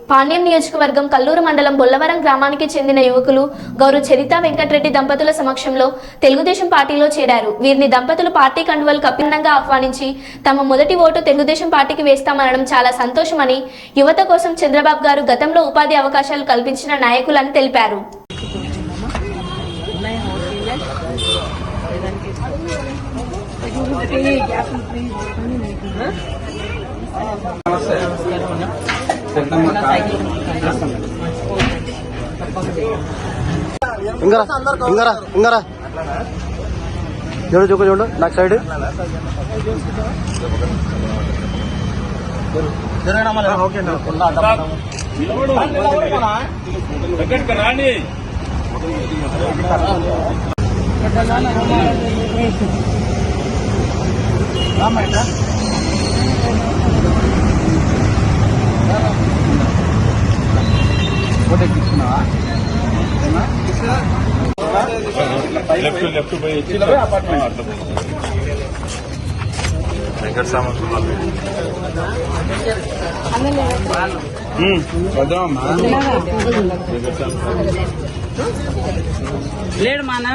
పాణ్యం నియోజకవర్గం కల్లూరు మండలం బొల్లవరం గ్రామానికి చెందిన యువకులు గౌరవ చరిత వెంకటరెడ్డి దంపతుల సమక్షంలో తెలుగుదేశం పార్టీలో చేరారు. వీరిని దంపతులు పార్టీ కండువలు కప్పినంగా ఆహ్వానించి తమ మొదటి ఓటు తెలుగుదేశం పార్టీకి వేస్తామనడం చాలా సంతోషమని, యువత కోసం చంద్రబాబు గారు గతంలో ఉపాధి అవకాశాలు కల్పించిన నాయకులని తెలిపారు. ఇంగరా చూడు చూడు నాకు సైడ్ రాండి. లెఫ్ట్ పోయి వెంకట సామర్థ్యం లేడు మానా